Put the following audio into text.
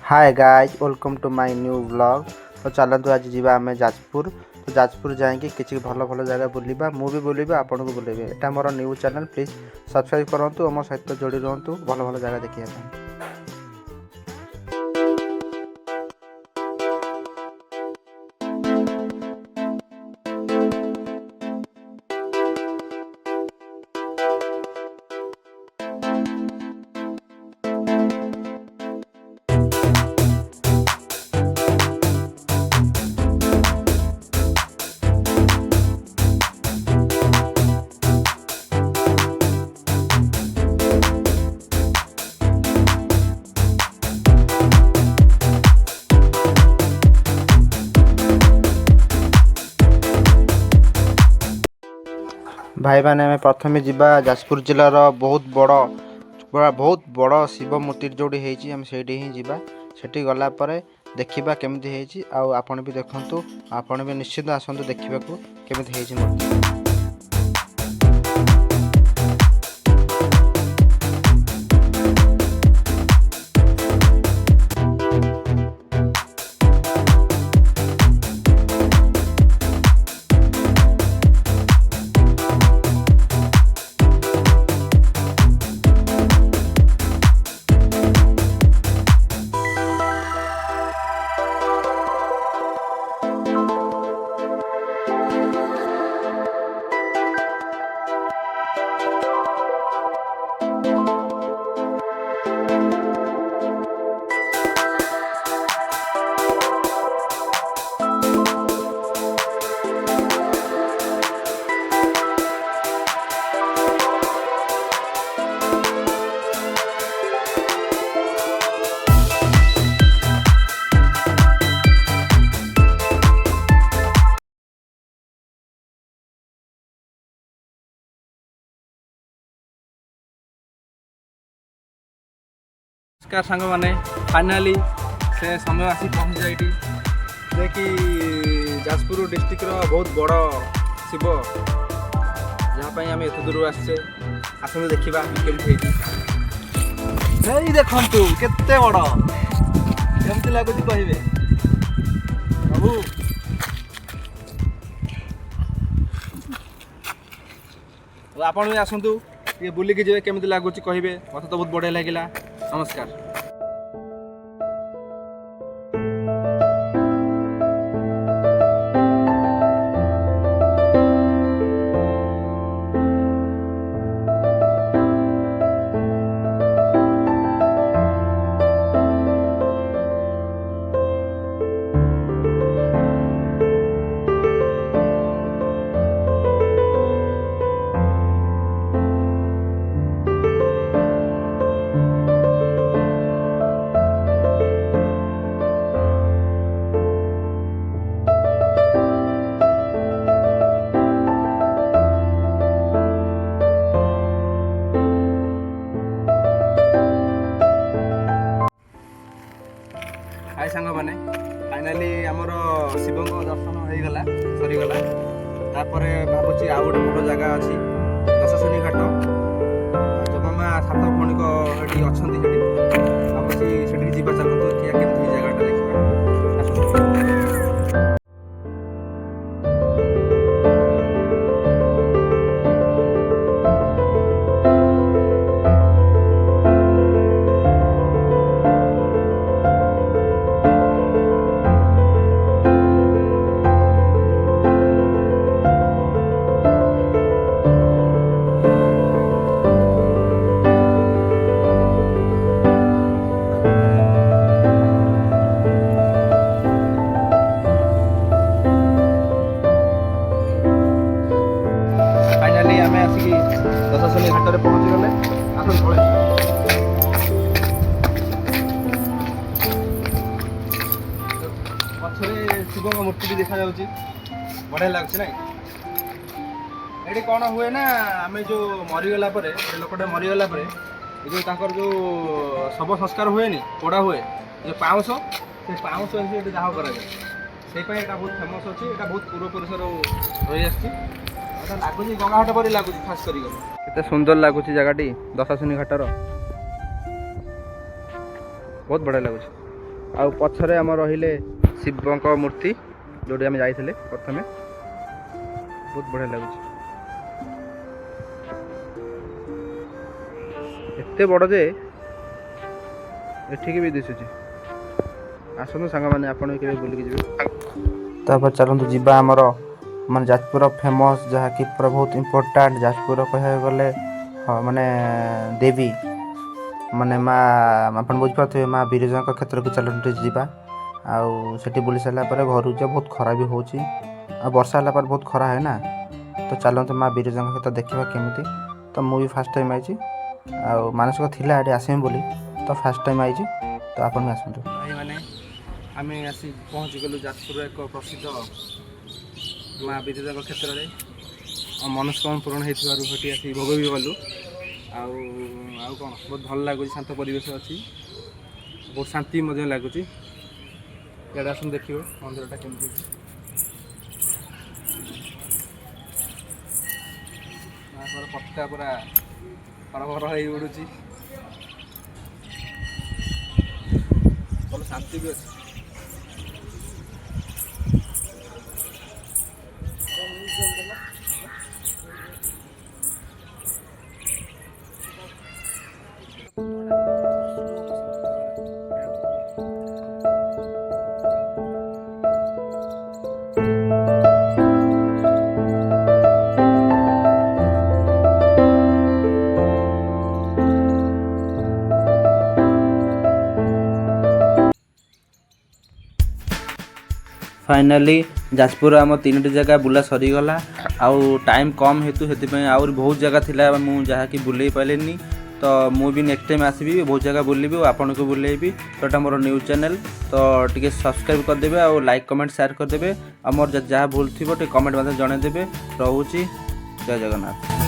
Hi guys welcome to my new blog. तो चलतु आज जी आम जाजपुर। तो जाजपुर जाकि किसी भल भल जगह बुलवा मुझे बुलबी आपन को बुलेबी। एटा more new channel, please subscribe करूँ मो सहित जोड़ी रुहतु भल भल जगह देखिए। भाई मैंने प्रथम जावा जाजपुर जिलार बहुत बड़ शिव मूर्ति जोड़ी होती ही जावा। सेठी गला देखा केमी आपन भी देखु, आपन भी निश्चित आसतु देखा केमी मूर्ति। नमस्कार सांग मैंने फाइनाली से समय आसी पहुँच जाए कि जाजपुर डिस्ट्रिक्ट बहुत बड़ शिव जहाँपाई आम एत दूर आसचे आसतु देखा केमती देखु केते बड़ केमती लगुच कहे बाबू। आपण भी आसतु ये बुलिकी जी केमती लगुच कहे, मत तो बहुत बढ़िया लगिला। नमस्कार। हाय सांग मैंने फाइनाली आमर शिव दर्शन हो गला सरीगला। तापर भावुँ आउ गोटे बड़ जगह अच्छी दशशनी घाट जमामा सात भौणी अच्छा भावुँ से जीवा चलते देखिए केमती जगह देखा। दशशनी घाट पहुँची गले आसन पड़े पछरे शिव मूर्ति भी देखा बढ़िया लगुच ना। ये कौन हुए ना आम जो मरीगला लोकटे मरीगला जो जो शव संस्कार हुए नी पोड़ा हुए जो पाउंश से पाउंश ये दाह कर बहुत फेमस अच्छी यहाँ बहुत पूर्वपुरुष रही लगुच गंगाघाट पर लगुच खास कर सुंदर लगुच जगह दशशनी घाटर बहुत बढ़िया लगुच। ଆଉ ପଛରେ ଆମର ରହିଲେ ଶିବଙ୍କ ମୂର୍ତ୍ତି ଯେଉଁଠି ଆମେ ଯାଇଥିଲେ ପ୍ରଥମେ। ବହୁତ ବଢ଼ିଆ ଲାଗୁଛି, ଏତେ ବଡ଼ ଯେ ଏଠିକି ବି ଦିଶୁଛି। ଆସନ୍ତୁ ସାଙ୍ଗମାନେ, ଆପଣ ବି କେବେ ବୁଲିକି ଯିବେ। ତାପରେ ଚାଲନ୍ତୁ ଯିବା ଆମର ମାନେ ଯାଜପୁର ଫେମସ୍, ଯାହାକି ପୁରା ବହୁତ ଇମ୍ପୋର୍ଟାଣ୍ଟ। ଯାଜପୁର କହିବାକୁ ଗଲେ ମାନେ ଦେବୀ ମାନେ ମା, ଆପଣ ବୁଝିପାରୁଥିବେ, ମା ବିରଜାଙ୍କ କ୍ଷେତ୍ରକୁ ଚାଲନ୍ତୁ ଯିବା। ଆଉ ସେଠି ବୁଲି ସାରିଲା ପରେ ଘରକୁ ଯିବା। ବହୁତ ଖରା ବି ହେଉଛି, ଆଉ ବର୍ଷା ହେଲା ପରେ ବହୁତ ଖରା ହୁଏ ନା, ତ ଚାଲନ୍ତୁ ମା ବିରଜାଙ୍କ କ୍ଷେତ୍ର ଦେଖିବା କେମିତି। ତ ମୁଁ ବି ଫାର୍ଷ୍ଟ ଟାଇମ୍ ଆଇଛି, ଆଉ ମାନସିକ ଥିଲା ଏଠି ଆସିବି ବୋଲି, ତ ଫାର୍ଷ୍ଟ ଟାଇମ୍ ଆଇଛି, ତ ଆପଣ ବି ଆସନ୍ତୁ। ଭାଇମାନେ, ଆମେ ଆସି ପହଞ୍ଚିଗଲୁ ଯାଜପୁରର ଏକ ପ୍ରସିଦ୍ଧ ମା ବିରଜାଙ୍କ କ୍ଷେତ୍ରରେ। ଆଉ ମନସ୍କାମନା ପୂରଣ ହେଇଥିବାରୁ ସେଠି ଆସି ଭୋଗ ବି କଲୁ। ଆଉ କ'ଣ, ବହୁତ ଭଲ ଲାଗୁଛି, ଶାନ୍ତ ପରିବେଶ ଅଛି, ବହୁତ ଶାନ୍ତି ମଧ୍ୟ ଲାଗୁଛି। ଇଆଡ଼େ ଆସନ୍ତୁ ଦେଖିବେ ମନ୍ଦିରଟା କେମିତି ଅଛି। ମାଙ୍କର ପତାକା ପୁରା ହରହର ହେଇ ଉଡ଼ୁଛି, ଭଲ ଶାନ୍ତି ବି ଅଛି। फाइनाली जाजपुर आम 3टी जगह बुला सरीगला। आउ टाइम कम हेतु से आउरी बहुत जगह थिला मु जहाँकि बुले पारेनी। तो मु भी नेक्स्ट टाइम आसबि, बहुत जगह बुलेबी, आपन को बुलेबी। तो एटा मोर न्यूज चैनल, तो टिके सब्सक्राइब करदेबे, और लाइक कमेंट शेयर करदेबे। और मोर जहाँ भूल थी कमेंट मध्य जन देबे। रहुची, जय जगन्नाथ।